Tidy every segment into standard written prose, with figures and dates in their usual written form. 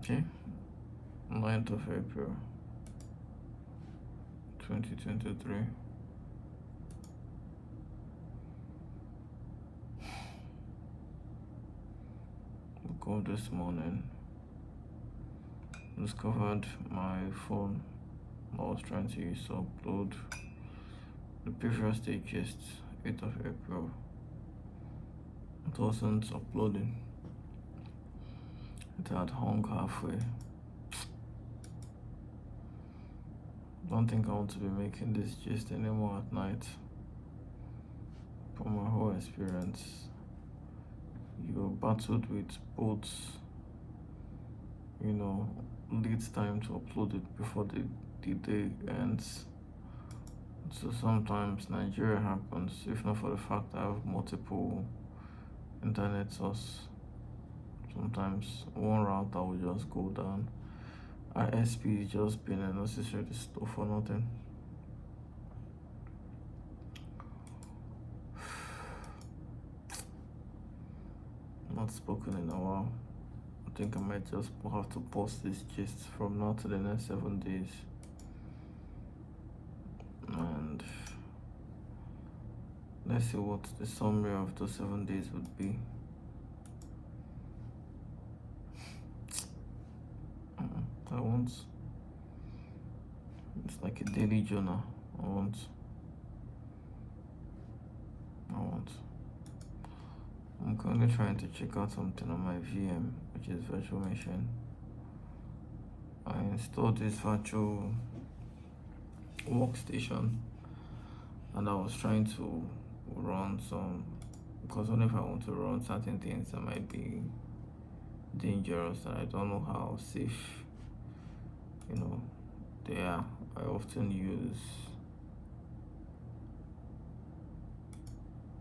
Okay, 9th of April 2023. Woke up this morning, discovered my phone I was trying to use to upload the previous day gist, 8th of April. It wasn't uploading. It had hung halfway. Don't think I want to be making this gist anymore at night. From my whole experience, you battled with both, lead time to upload it before the day ends. So sometimes Nigeria happens, if not for the fact I have multiple internet source. Sometimes one router will just go down. ISP is just being a necessary stuff for nothing. Not spoken in a while. I think I might just have to post this gist from now to the next 7 days. And let's see what the summary of those 7 days would be. I want, it's like a daily journal. I want. I'm currently trying to check out something on my VM, which is virtual machine. I installed this virtual workstation, and I was trying to run some, because only if I want to run certain things that might be dangerous and I don't know how safe they are. I often use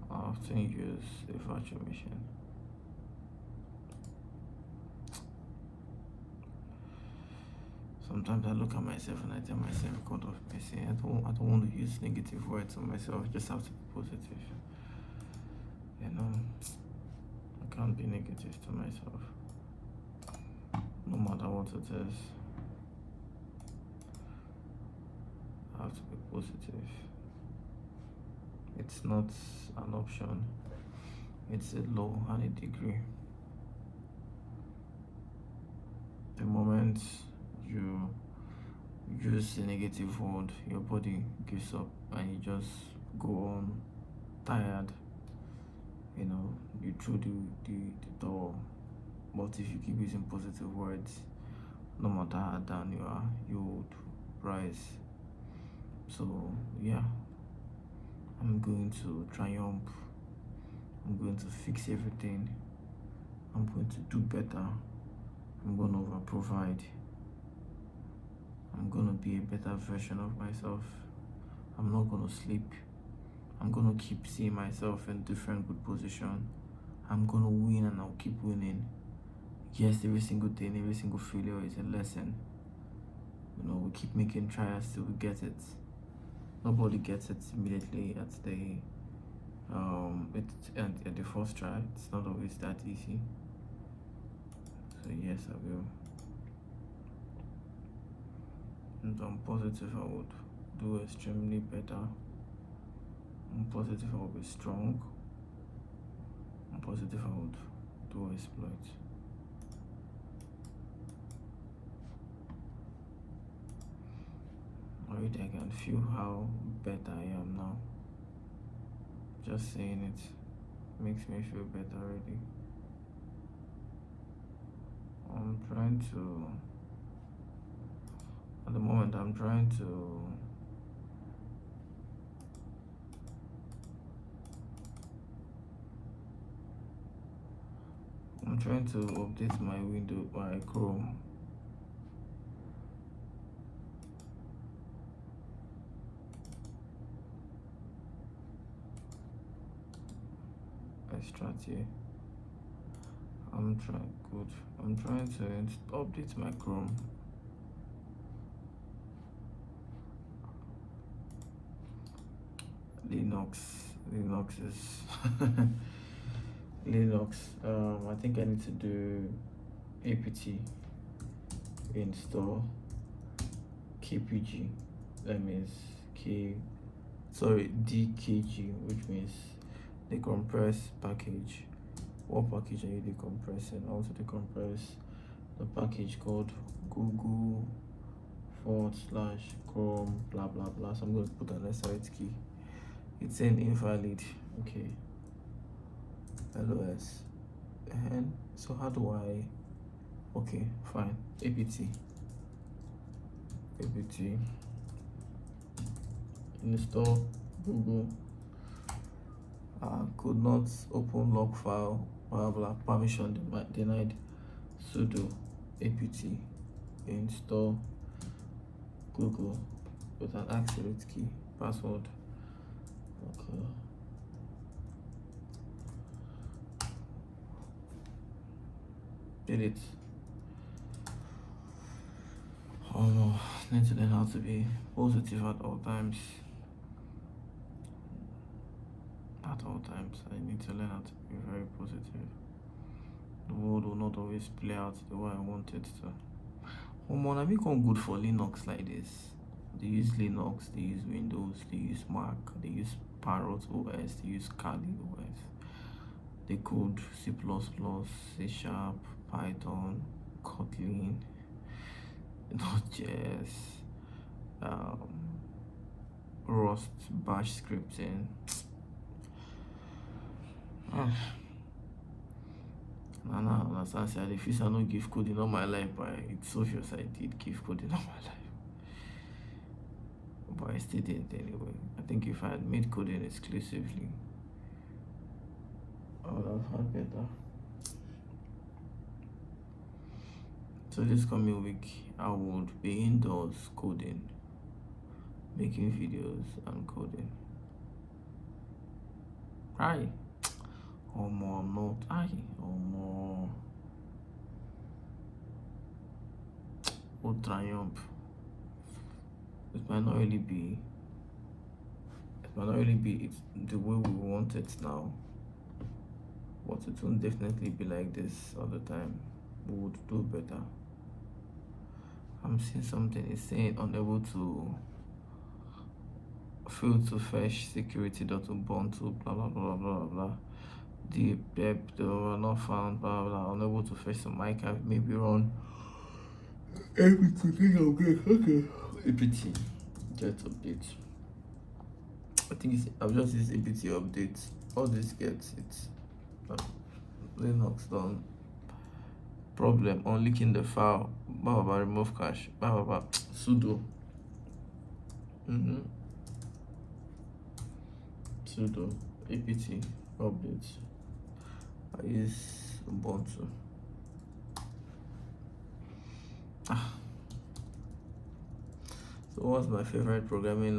a virtual machine. Sometimes I look at myself and I tell myself, God of mercy, I don't want to use negative words on myself. I just have to be positive. I can't be negative to myself, no matter what it is. I have to be positive. It's not an option, it's a law and a degree. The moment you use a negative word, your body gives up and you just go on tired. You throw the door. But if you keep using positive words, no matter how down you are, you would rise. So yeah, I'm going to triumph. I'm going to fix everything. I'm going to do better. I'm going to over provide. I'm going to be a better version of myself. I'm not going to sleep. I'm going to keep seeing myself in different good position. I'm going to win and I'll keep winning. Yes, every single thing, every single failure is a lesson. We keep making trials till we get it. Nobody gets it immediately at the first try. It's not always that easy. So yes, I will. And I'm positive I would do extremely better. I'm positive I will be strong. I'm positive I would do exploits. Already I can feel how better I am now. Just saying it makes me feel better already. At the moment I'm trying to update my window by Chrome. Extract here. I'm trying to update my Chrome. Linux is Linux. I think I need to do apt install KPG, that means DKG, which means decompress package. What package are you decompressing? Also decompress the package called Google/Chrome blah blah blah. So I'm going to put an SRT key. It's an invalid. Okay. LOS. And so how do I? Okay, fine. apt install Google. Could not open log file, blah blah, permission denied. Sudo apt install Google with an accurate key, password. Okay. Did it. Oh no, need to learn how to be positive at all times. At all times, I need to learn how to be very positive. The world will not always play out the way I want it to. I become good for Linux like this. They use Linux, they use Windows, they use Mac, they use Parrot OS, they use Kali OS. They code C++, C#, Python, Kotlin, Node.js, Rust, Bash scripting. Now, understand, say if I no give coding all my life, but it's obvious I did give coding all my life. But I still didn't anyway. I think if I had made coding exclusively, I would have had better. So this coming week, I would be indoors coding, making videos and coding. Right. Or more not or more would triumph. It might not really be it's the way we want it now, but it won't definitely be like this all the time. We would do better. I'm seeing something, it's saying unable to fail to fetch security.ubuntu blah blah blah blah blah. The PEP they were not found, blah blah, unable to fetch some archive, maybe run everything. Okay. apt get update. I think I've just used apt update. All this gets it. Linux done. Problem on leaking the file, blah blah, remove cache, blah blah, sudo sudo apt update. I use Ubuntu. So what's my favorite programming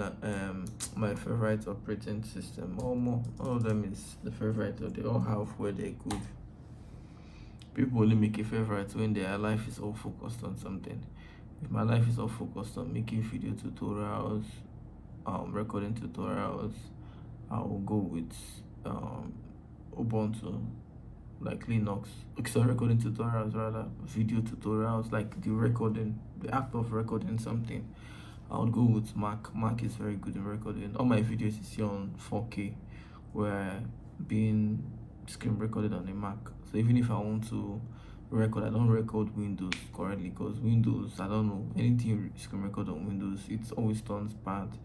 my favorite operating system? All of them is the favorite, or they all have where they're good. People only make a favorite when their life is all focused on something. If my life is all focused on making video tutorials, recording tutorials, I will go with Ubuntu, like Linux. So recording tutorials, rather video tutorials, like the act of recording something, I would go with Mac. Mac is very good in recording. All my videos is here on 4K, where being screen recorded on a Mac. So even if I want to record, I don't record Windows currently, because Windows, I don't know, anything screen record on Windows, it always turns bad.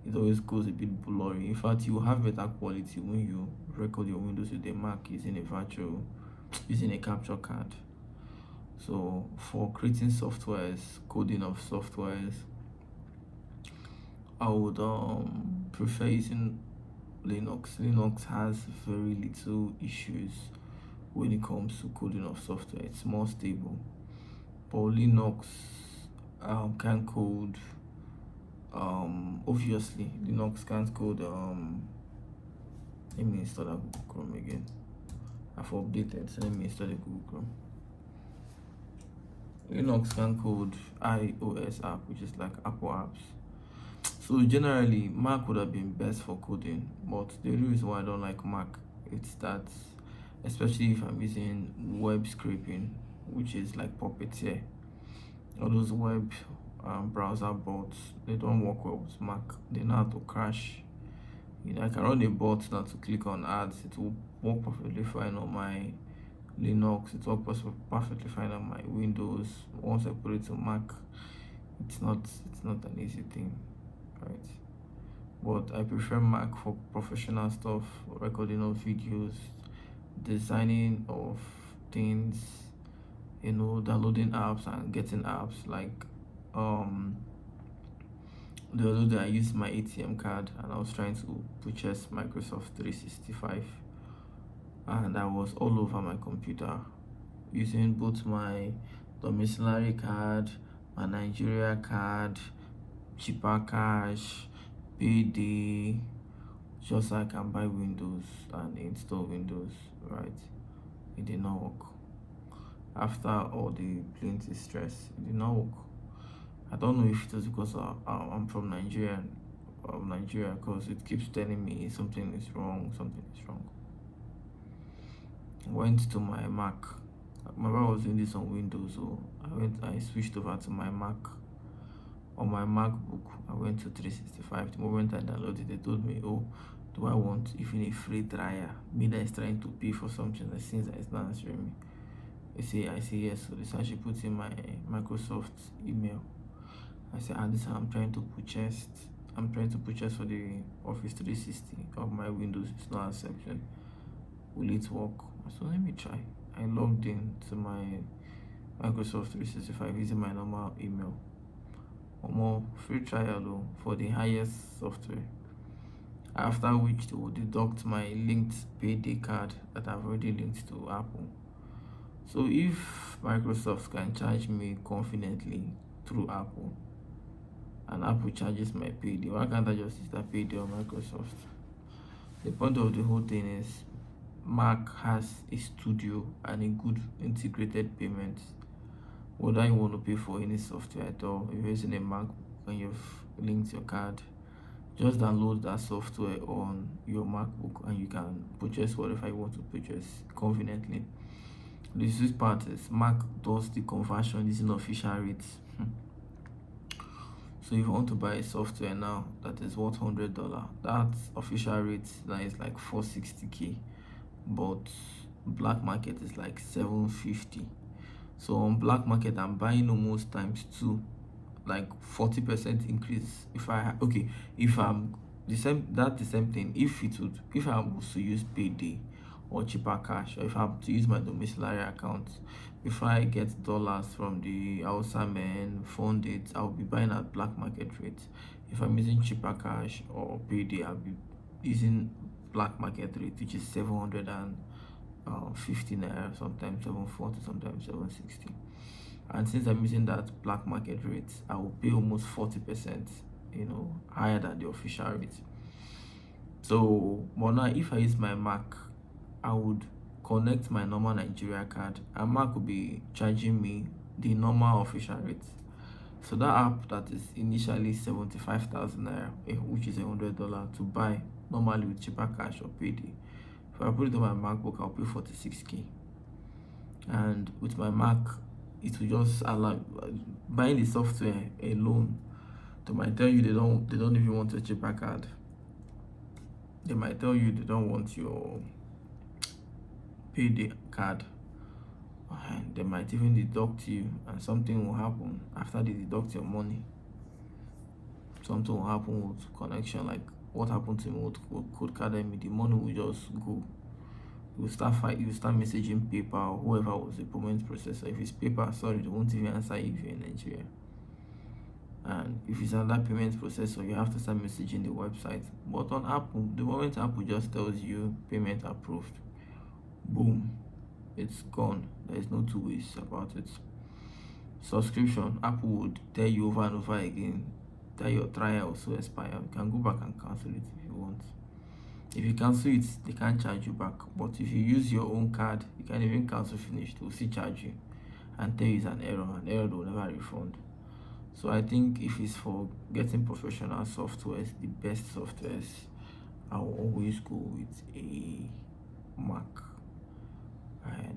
It always goes a bit blurry. In fact, you have better quality when you record your Windows with a Mac using a capture card. So for creating softwares, coding of softwares, I would prefer using Linux. Linux has very little issues when it comes to coding of software. It's more stable. But Linux can code. Obviously Linux can't code. Let me install that Google Chrome again. I've updated, so let me install the Google Chrome. Linux can code iOS app, which is like Apple apps. So generally Mac would have been best for coding, but the reason why I don't like Mac, it's that, especially if I'm using web scraping, which is like Puppeteer, all those web browser bots, they don't work well with Mac. They know how to crash. I can run a bot now to click on ads. It will work perfectly fine on my Linux. It works perfectly fine on my Windows. Once I put it to Mac, it's not an easy thing, right? But I prefer Mac for professional stuff, recording of videos, designing of things, downloading apps and getting apps like um the other day I used my ATM card and I was trying to purchase Microsoft 365, and I was all over my computer using both my domiciliary card, my Nigeria card, cheaper cash, payday, just so I can buy Windows and install Windows, right? It did not work. After all the plenty stress, it did not work. I don't know if it was because I'm from Nigeria, because it keeps telling me something is wrong, something is wrong. Went to my Mac. My brother was doing this on Windows, so I switched over to my Mac. On my MacBook, I went to 365. The moment I downloaded it, they told me, oh, do I want even a free trial? Me that is trying to pay for something that seems that it's not answering me. I say yes, so this actually put in my Microsoft email. I say, this I'm trying to purchase. I'm trying to purchase for the Office 360 of my Windows. It's not accepting. Will it work? So let me try. I logged in to my Microsoft 365 using my normal email. More free trial though for the highest software. After which they will deduct my linked payday card that I've already linked to Apple. So if Microsoft can charge me confidently through Apple, and Apple charges my payday, why can't I just use that payday on Microsoft? The point of the whole thing is Mac has a studio and a good integrated payment. Whether you want to pay for any software at all, if you're using a Mac and you've linked your card, just download that software on your MacBook and you can purchase whatever you want to purchase conveniently. The sweet part is Mac does the conversion using official rates. So if you want to buy a software now that is worth $100, that official rate now is like 460k, but black market is like 750. So on black market I'm buying almost times two, like 40% increase. If I'm the same thing. If I was to use payday or cheaper cash, or if I have to use my domiciliary account, before I get dollars from the outside man fund it, I'll be buying at black market rate. If I'm using cheaper cash or payday, I'll be using black market rate, which is 750 naira, sometimes 740, sometimes 760. And since I'm using that black market rate, I will pay almost 40%, higher than the official rate. So, but now if I use my Mac, I would connect my normal Nigeria card, and Mac will be charging me the normal official rate. So that app that is initially 75,000 naira, which is $100 to buy normally with cheaper cash or payday, if I put it on my MacBook, I'll pay 46k. And with my Mac, it will just allow buying the software alone. They might tell you they don't even want a cheaper card. They might tell you they don't want your payday card, and they might even deduct you, and something will happen after they deduct your money. Something will happen with connection, like what happened to me with Codecademy. The money will just go. You start messaging PayPal or whoever was the payment processor. If it's PayPal, sorry, they won't even answer you if you're in Nigeria. And if it's another payment processor, you have to start messaging the website. But on Apple, the moment Apple just tells you payment approved, boom, it's gone. There is no two ways about it. Subscription, Apple would tell you over and over again that your trial also expire. You can go back and cancel it if you want. If you cancel it, they can't charge you back. But if you use your own card, you can even cancel finish. They'll still charge you and tell you it's an error. An error they'll never refund. So I think if it's for getting professional softwares, the best softwares, I'll always go with a Mac.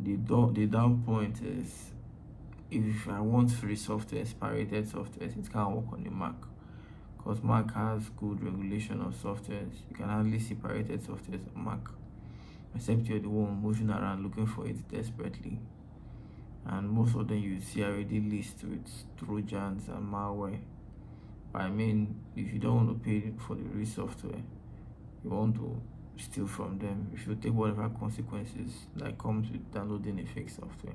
The down point is if I want free software, pirated software, it can't work on the Mac, because Mac has good regulation of softwares. You can hardly see pirated softwares on Mac, except you're the one moving around looking for it desperately. And most of them you see already list with trojans and malware. But I mean, if you don't want to pay for the real software, you want to steal from them, you should take whatever consequences that comes with downloading a fake software.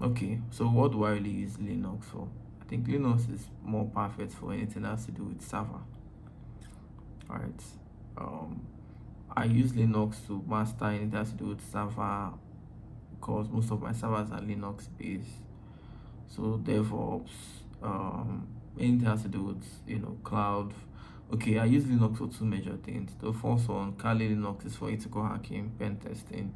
Okay, so what do I really use Linux for? I think Linux is more perfect for anything that has to do with server. Alright. I use Linux to master anything that has to do with server, because most of my servers are Linux based. So DevOps, anything that has to do with cloud. Okay, I use Linux for two major things. The first one, Kali Linux, is for ethical hacking, pen testing.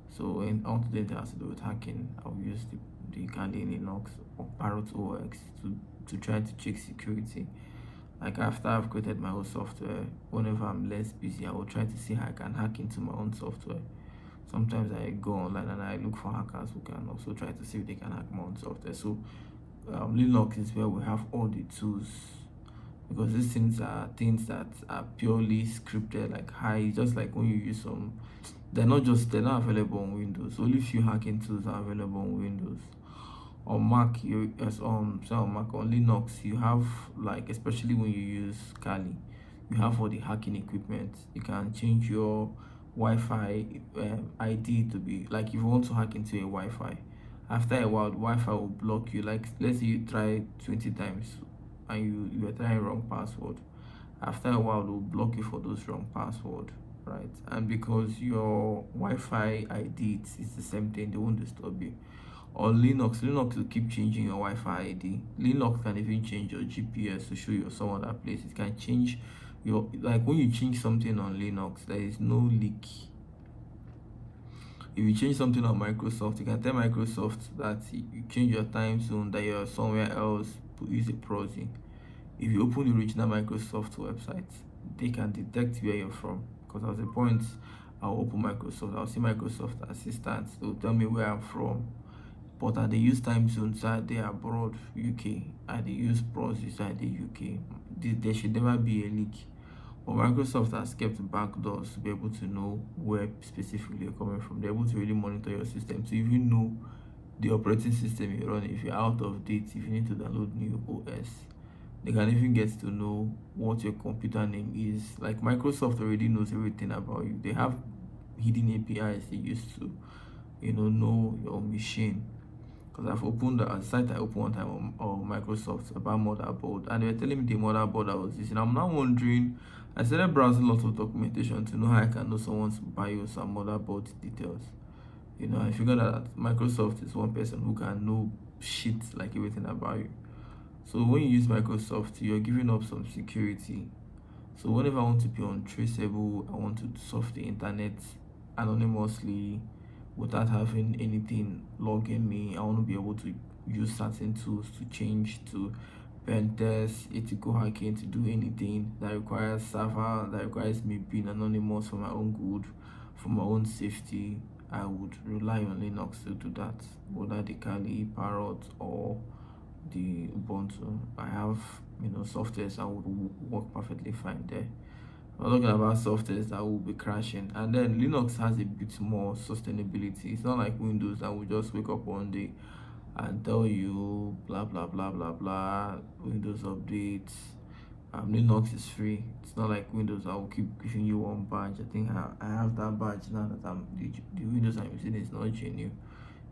So in all the that has to do with hacking, I'll use the Kali Linux or Parrot OS to try to check security. Like after I've created my own software, whenever I'm less busy, I will try to see how I can hack into my own software. Sometimes I go online and I look for hackers who can also try to see if they can hack my own software. So Linux is where we have all the tools, because these things are things that are purely scripted, like high, just like when you use some, they're not available on Windows. Only few hacking tools are available on Windows. On Mac, on Mac, on Linux, you have, like, especially when you use Kali, you have all the hacking equipment. You can change your Wi-Fi ID to be like, if you want to hack into a Wi-Fi, after a while, the Wi-Fi will block you. Like, let's say you try 20 times and you are trying wrong password. After a while, it will block you for those wrong password, right? And because your Wi-Fi ID is the same thing, they won't disturb you. On Linux will keep changing your Wi-Fi ID. Linux can even change your GPS to show you some other place. It can change your, like, when you change something on Linux, there is no leak. If you change something on Microsoft, you can tell Microsoft that you change your time zone, that you're somewhere else, use a proxy. If you open the original Microsoft website, they can detect where you're from. Because at the point I'll open Microsoft, I'll see Microsoft Assistant, they'll tell me where I'm from. But I they use time zones, so they abroad, UK, and they use proxy, so they UK. There should never be a leak. But Microsoft has kept backdoors to be able to know where specifically you're coming from. They're able to really monitor your system to even know the operating system you're running. If you're out of date, if you need to download new OS, they can even get to know what your computer name is. Like, Microsoft already knows everything about you. They have hidden APIs they use to, know your machine. Because I've opened a site I opened one time on Microsoft about motherboard, and they were telling me the motherboard I was using. I'm now wondering, I started browsing lots of documentation to know how I can know someone's BIOS and motherboard details. I figured that Microsoft is one person who can know shit like everything about you. So when you use Microsoft, you're giving up some security. So whenever I want to be untraceable, I want to surf the internet anonymously without having anything logging me. I want to be able to use certain tools to change to pen test, ethical hacking, to do anything that requires server, that requires me being anonymous for my own good, for my own safety. I would rely on Linux to do that, whether the Kali, Parrot, or the Ubuntu. I have softwares that would work perfectly fine there. We're talking about softwares that will be crashing, and then Linux has a bit more sustainability. It's not like Windows that will just wake up one day and tell you blah blah blah blah blah, Windows updates. Linux is free. It's not like Windows that will keep giving you one badge. I think I have that badge now that the Windows I'm using is not genuine.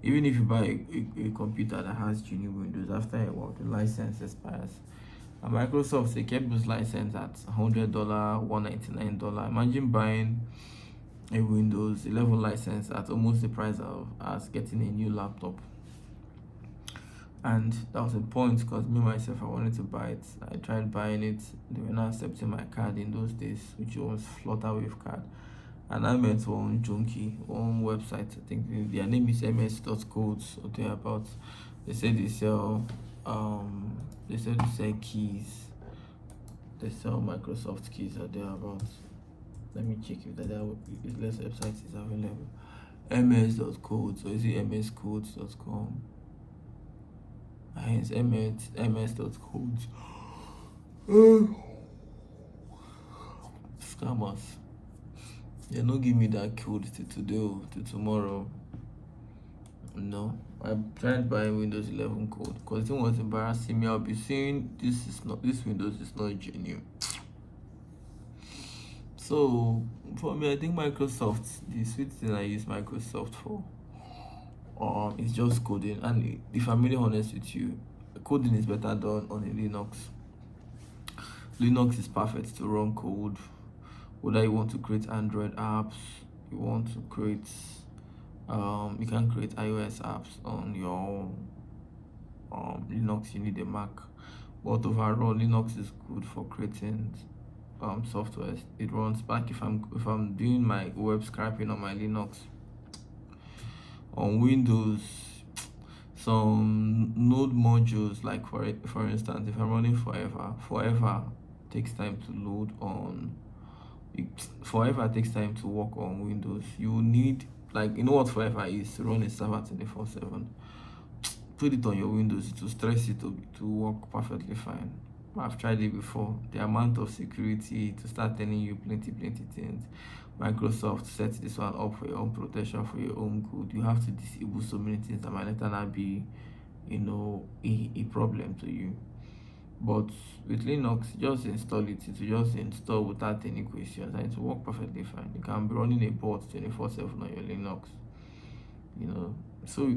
Even if you buy a computer that has genuine Windows, after a while the license expires. And Microsoft, they kept those license at $100, $199. Imagine buying a Windows 11 license at almost the price of as getting a new laptop. And that was a point, because me myself, I wanted to buy it. I tried buying it. They were not accepting my card in those days, which was Flutterwave card. And I met one junkie, one website, I think their name is ms.codes or thereabouts. They said they sell keys. They sell Microsoft keys or thereabouts. Let me check if that less website is available. ms.codes, or is it mscodes.com? hence ms dot codes. Scammers, they no give me that code till today till tomorrow. No, I tried buying Windows 11 code because it was embarrassing me. I'll be saying this Windows is not genuine. So for me, I think Microsoft, the sweet thing I use Microsoft for, it's just coding. And if I'm really honest with you, coding is better done on a Linux. Linux is perfect to run code. Whether you want to create Android apps, you want to create, you can create iOS apps on your Linux. You need a Mac, but overall, Linux is good for creating software. It runs back if I'm doing my web scraping on my Linux. On Windows, some node modules, like for instance, if I'm running forever takes time to load on it. Forever takes time to work on Windows. You need, like, you know what forever is, to run a server 24/7. Put it on your Windows to stress it to work perfectly fine. I've tried it before. The amount of security to start telling you plenty things. Microsoft sets this one up for your own protection, for your own good. You have to disable so many things that might later not be, a problem to you. But with Linux, just install it. It will just install without any questions and it will work perfectly fine. You can be running a bot 24/7 on your Linux. So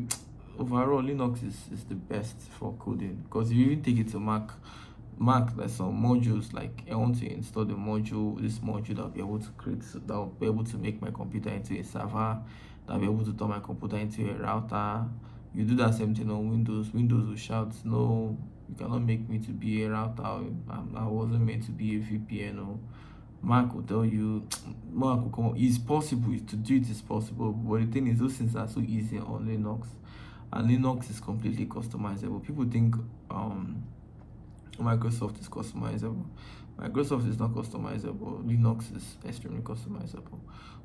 overall, Linux is the best for coding, because if you even take it to Mac, there's some modules, like I want to install this module that'll be able to create, that'll be able to make my computer into a server, that'll be able to turn my computer into a router. You do that same thing on Windows. Windows will shout, no, you cannot make me to be a router. I wasn't meant to be a VPN. Or Mac will tell you, Mac will come. It's possible to do it. Is possible, but the thing is, those things are so easy on Linux, and Linux is completely customizable. People think Microsoft is customizable. Microsoft is not customizable. Linux is extremely customizable.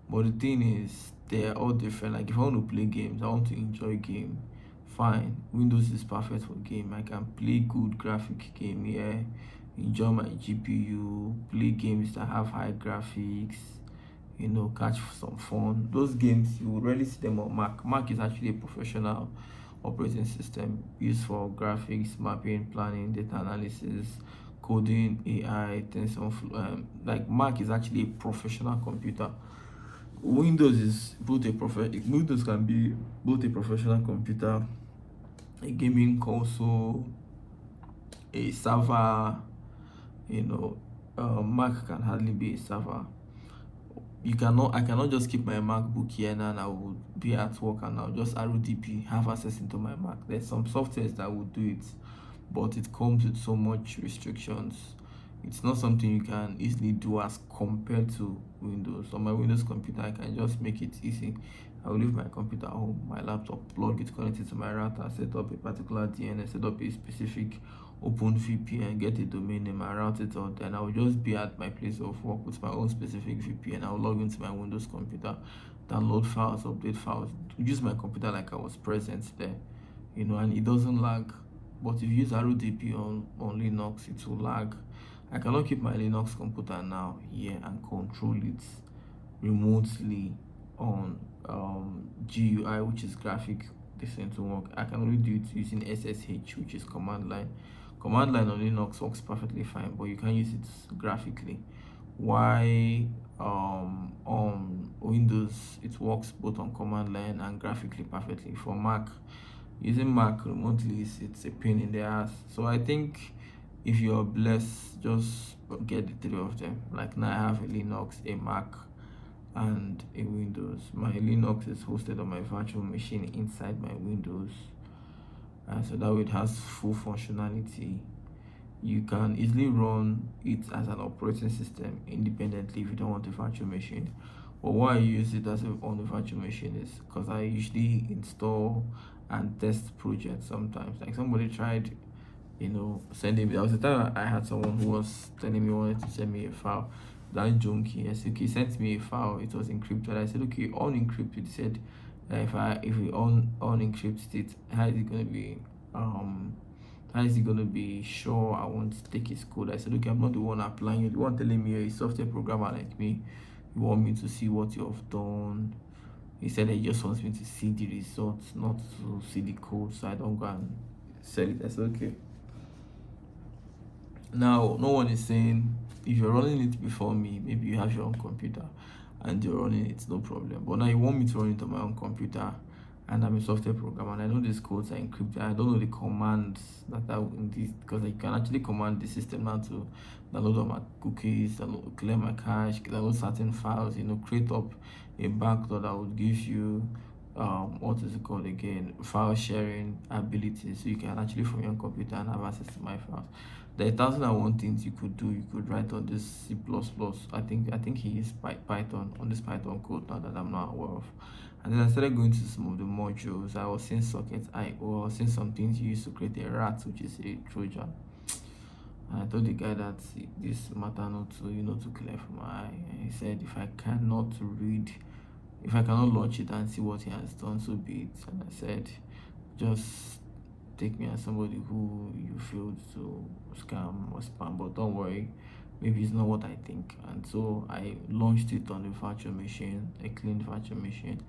But the thing is, they're all different. Like if I want to play games, I want to enjoy game. Fine, Windows is perfect for game. I can play good graphic game here, enjoy my GPU, play games that have high graphics, catch some fun. Those games, you will rarely see them on Mac. Mac is actually a professional operating system used for graphics, mapping, planning, data analysis, coding, AI, like Mac is actually a professional computer. Windows can be both a professional computer, a gaming console, a server. Mac can hardly be a server. I cannot just keep my MacBook here now and I will be at work and I'll just RODP have access into my Mac. There's some softwares that will do it, but it comes with so much restrictions. It's not something you can easily do as compared to Windows. On my Windows computer, I can just make it easy. I will leave my computer at home, my laptop, plug it, connect it to my router, set up a particular DNS, set up a specific open VPN, get a domain name, and route it out. Then I will just be at my place of work with my own specific VPN. I will log into my Windows computer, download files, update files, use my computer like I was present there, and it doesn't lag. But if you use RODP on Linux, it will lag. I cannot keep my Linux computer now here and control it remotely on GUI, which is graphic design to work. I can only do it using SSH, which is command line. Command line on Linux works perfectly fine, but you can use it graphically. Why on Windows it works both on command line and graphically perfectly. For Mac, using Mac remotely it's a pain in the ass. So I think if you're blessed, just get the three of them. Like now I have a Linux, a Mac, and a Windows. My Linux is hosted on my virtual machine inside my Windows, and so that way it has full functionality. You can easily run it as an operating system independently if you don't want a virtual machine. But why I use it on a virtual machine is because I usually install and test projects sometimes. Like somebody tried, sending me. There was a time I had someone who was telling me wanted to send me a file. That junkie, I said, okay, sent me a file. It was encrypted. I said, okay, unencrypt it. He said, if we unencrypt it, how is it going to be How is he gonna be sure I want to take his code? I said, okay, I'm not the one applying. You're the one telling me you're a software programmer like me. You want me to see what you have done. He said he just wants me to see the results, not to see the code, so I don't go and sell it. I said, okay. Now, no one is saying if you're running it before me, maybe you have your own computer and you're running it, no problem. But now you want me to run it on my own computer, and I'm a software programmer and I know these codes are encrypted. I don't know the commands that are in this, because you can actually command the system now to download all my cookies, clear my cache, download certain files, create up a backdoor that would give you what is it called again, file sharing ability, so you can actually from your computer and have access to my files. There are 1,001 things you could do. You could write on this C++. I think he used Python on this Python code now that I'm not aware of. And then I started going to some of the modules. I was seeing sockets. I was seeing some things you use to create a rat, which is a Trojan. And I told the guy that this matter not to clear for my eye. And he said if I cannot launch it and see what he has done, so be it. And I said, just take me as somebody who you failed to scam or spam, but don't worry, maybe it's not what I think. And so I launched it on a virtual machine, a clean virtual machine.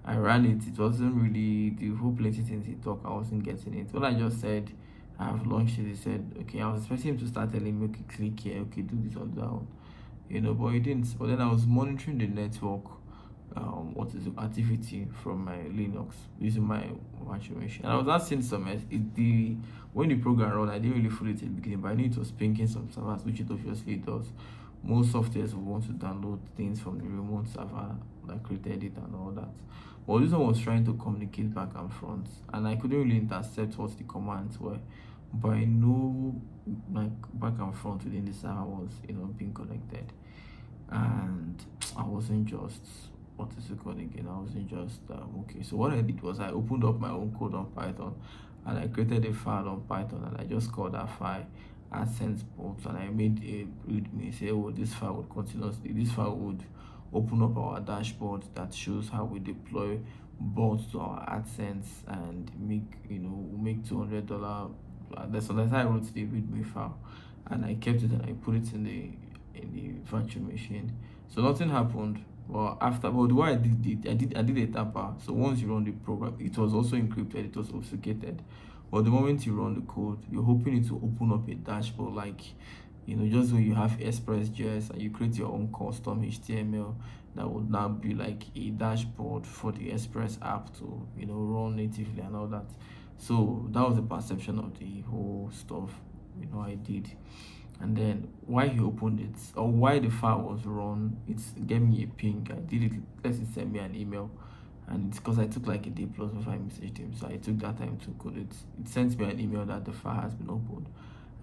I ran it. It wasn't really the whole plenty things he talked. I wasn't getting it. When I just said I have launched it, he said, okay. I was expecting him to start telling me, okay, click here, okay, do this or that one, but he didn't. But then I was monitoring the network, what is the activity from my Linux using my virtual machine. And I was asking some when the program run, I didn't really fully it in the beginning, but I knew it was pinging some servers, which it obviously does. Most softwares will want to download things from the remote server that created it and all that. But this one was trying to communicate back and front, and I couldn't really intercept what the commands were. But I know like back and front within the server was being connected, and I wasn't just what is it called again? I wasn't just okay. So what I did was I opened up my own code on Python, and I created a file on Python, and I just called that file AdSense bots, and I made a readme. Say, oh, this file would continuously, this file would open up our dashboard that shows how we deploy bots to our AdSense and make $200. That's how I wrote the readme file, and I kept it and I put it in the virtual machine. So nothing happened. But the way I did a tamper. So once you run the program, it was also encrypted, it was obfuscated. But the moment you run the code, you're hoping it to open up a dashboard, like just when you have Express.js and you create your own custom HTML that would now be like a dashboard for the Express app to run natively and all that. So that was the perception of the whole stuff I did. And then why he opened it, or why the file was run, it gave me a ping. I did it, let it send me an email, and it's because I took like a day plus before I messaged him, so I took that time to code it. It sent me an email that the file has been opened,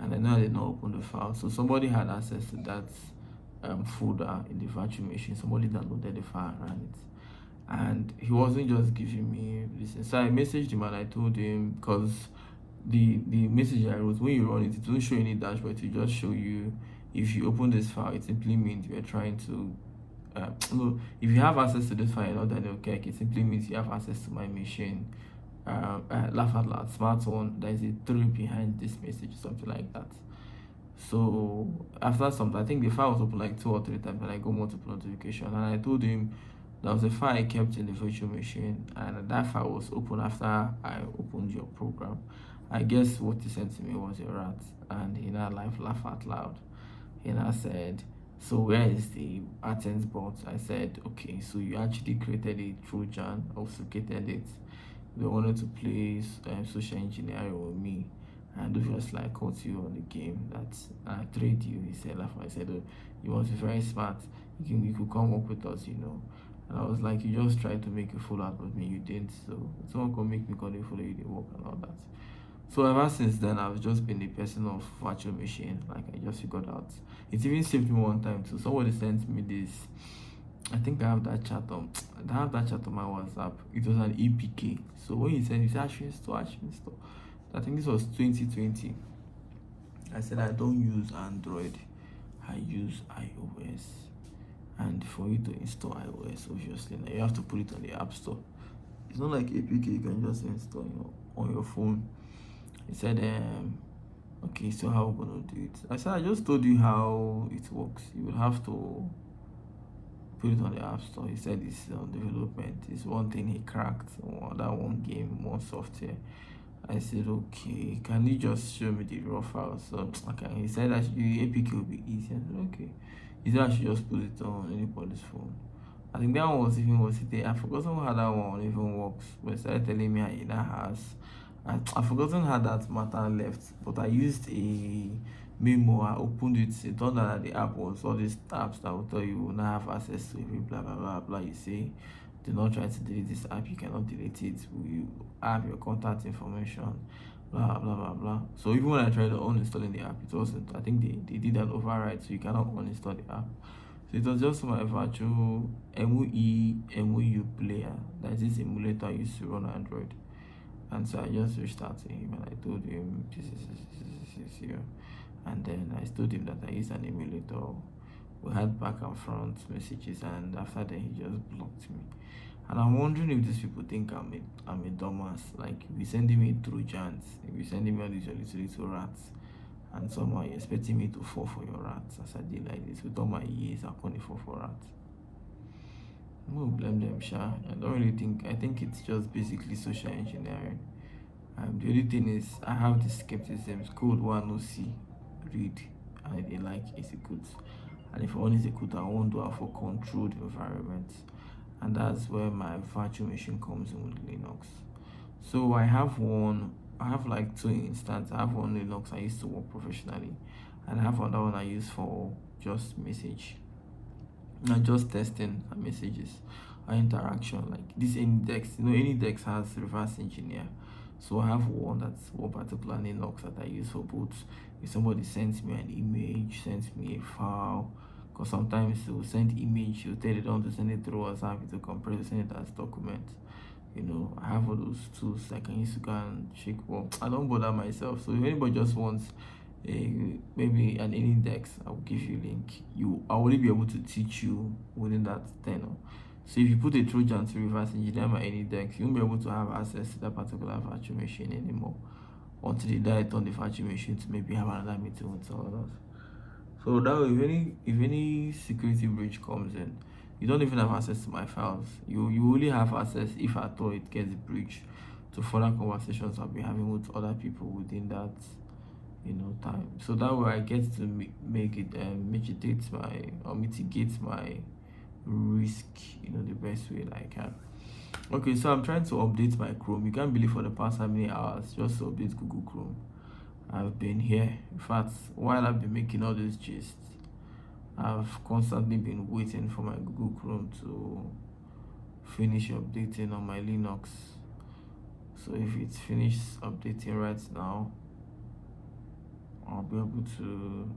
and I know I did not open the file, so somebody had access to that folder in the virtual machine. Somebody downloaded the file and ran it, and he wasn't just giving me this. So I messaged him and I told him, because the message I wrote, when you run it, it won't show any dashboard. It will just show you, if you open this file, it simply means you are trying to no, if you have access to this file, Dannyokec, it simply means you have access to my machine. Laugh out loud, smart one. There is a 3 behind this message, something like that. So after some, I think the file was open like 2 or 3 times, and I got multiple notification, and I told him there was a file I kept in the virtual machine, and that file was open after I opened your program. I guess what he sent to me was a rat, and he now laugh out loud. He now said, so where is the AdSense bot? I said, okay, so you actually created a Trojan, obfuscated it. They wanted to play social engineering with me, and obviously I caught you on the game that I trade you. He said, laugh. I said, oh, you must be very smart. You could come up with us. And I was like, you just tried to make a fool out of me. You didn't. So someone could make me call a fool, you didn't work and all that. So ever since then, I've just been a person of virtual machine. Like, I just figured out. It even saved me one time too. Somebody sent me this. I think I have that chat on. My WhatsApp. It was an EPK. So when you send, you say actually install. I think this was 2020. I said I don't use Android. I use iOS. And for you to install iOS, obviously, now you have to put it on the App Store. It's not like APK you can just install, on your phone. He said, okay, so how we gonna do it? I said, I just told you how it works. You will have to put it on the app store. He said it's on development. It's one thing he cracked, or that one game, one software. I said, okay, can you just show me the raw file? So okay, he said that the APK will be easy. I said, okay. He said I should just put it on anybody's phone. I think that one was it. I forgotten how that one even works. But he started telling me it has. I forgotten how that matter left, but I used a memo. I opened it. It turned out that the app was all these tabs that will tell you will not have access to every blah blah blah blah. You say, do not try to delete this app. You cannot delete it. You have your contact information. Blah blah blah blah. So even when I tried uninstalling the app, it wasn't. I think they did an override, so you cannot uninstall the app. So it was just my virtual MUU player. That is this emulator I used to run Android. And so I just reached out to him and I told him this is here. And then I told him that I used an emulator. We had back and front messages, and after that he just blocked me. And I'm wondering if these people think I'm a dumbass. Like, if you sending me Trojans, if you sending me all these little rats, and somehow you're expecting me to fall for your rats as I did like this with all my years, I can't fall for rats. I'm gonna blame them, Sha. I don't really think. I think it's just basically social engineering. The only thing is, I have this skepticism. Code one no see, read, and I dey like execute. And if I want to execute, I want to have for controlled environments, and that's where my virtual machine comes in with Linux. So I have one. I have like two instances. I have one Linux I used to work professionally, and I have another one I use for just message, not just testing messages or interaction. Like this index, index has reverse engineer. So I have one particular Linux that I use for both. If somebody sends me an image, sends me a file, because sometimes they will send image, you tell them to send it through WhatsApp, to compress, send it as document. I have all those tools I can use to go and check. Well, I don't bother myself. So if anybody just wants maybe an index, I'll give you a link. I will only be able to teach you within that tenor. So if you put a Trojan to reverse engineer my index, you won't be able to have access to that particular virtual machine anymore until they die on the virtual machine to maybe have another meeting with someone else. So that way, if any security breach comes in, you don't even have access to my files. You only have access if at all it gets breached to further conversations I'll be having with other people within that time. So that way I get to mitigate my risk the best way that I can. Okay, so I'm trying to update my Chrome. You can't believe for the past how many hours just to update Google Chrome. I've been here. In fact, while I've been making all these gists, I've constantly been waiting for my Google Chrome to finish updating on my Linux. So if it's finished updating right now, I'll be able to.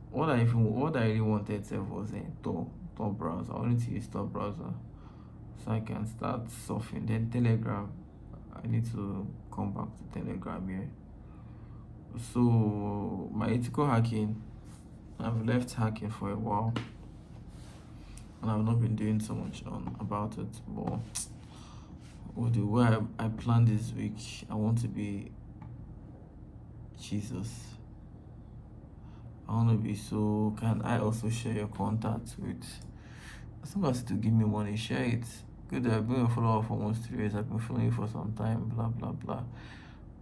What I really wanted was a Tor browser. I wanted to use Tor browser so I can start surfing. Then Telegram. I need to come back to Telegram here. So my ethical hacking, I've left hacking for a while, and I've not been doing so much about it. But with the way I planned this week, I want to be Jesus. I want to be so. Can I also share your contact with? As long as to give me money, share it. Good, I've been a follower for almost 3 years. I've been following you for some time. Blah blah blah.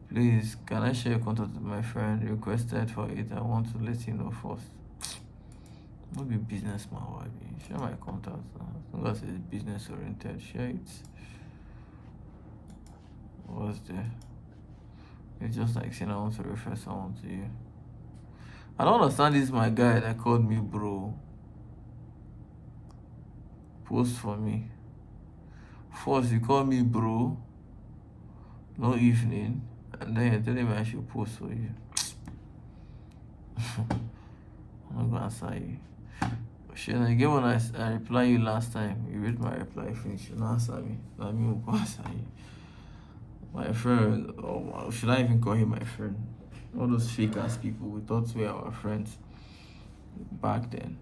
Please, can I share your contact with my friend? Requested for it. I want to let you know first. Not be businessman, why be? Share my contacts. As long as it's business oriented, share it. What's there? It's just like saying I want to refer someone to you. I don't understand this my guy that called me bro. Post for me. First you call me bro, no evening, and then you're telling me I should post for you. I'm not gonna answer you. Shit, again when I reply you last time, you read my reply finish, you don't answer me. That means will answer you. My friend, or should I even call him my friend? All those fake ass people we thought were our friends back then.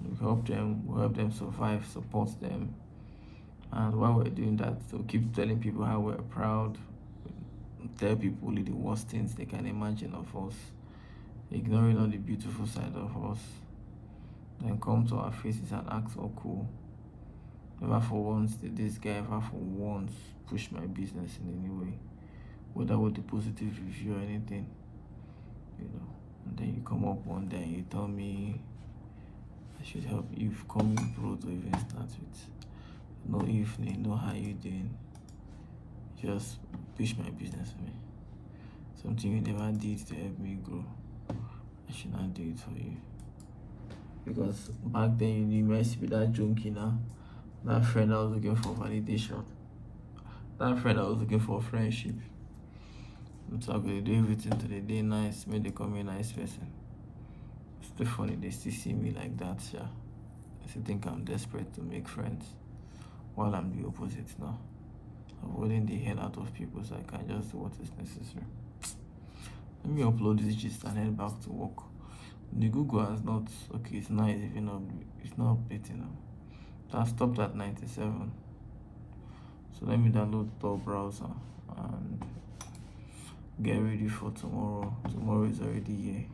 We help them survive, support them. And while we're doing that, so keep telling people how we're proud. tell people only the worst things they can imagine of us, ignoring all the beautiful side of us, then come to our faces and act all cool. Never for once did this guy ever for once push my business in any way, whether with a positive review or anything, you know. And then you come up one day and you tell me I should help you. You've come in bro to even start with. No evening, no how you doing. Just push my business for me. Something you never did to help me grow. I should not do it for you. Because back then you might be that junkie now. That friend I was looking for validation. That friend I was looking for friendship. So I'm gonna do everything to the day nice, make they call me a nice person. It's still funny they still see me like that, yeah. They still think I'm desperate to make friends. While I'm the opposite now. Avoiding the hell out of people so I can just do what is necessary. Let me upload this gist and head back to work. The Google has not, okay, it's nice if you know, it's not updating now. That stopped at 97. So let me download the browser and get ready for tomorrow. Tomorrow is already here.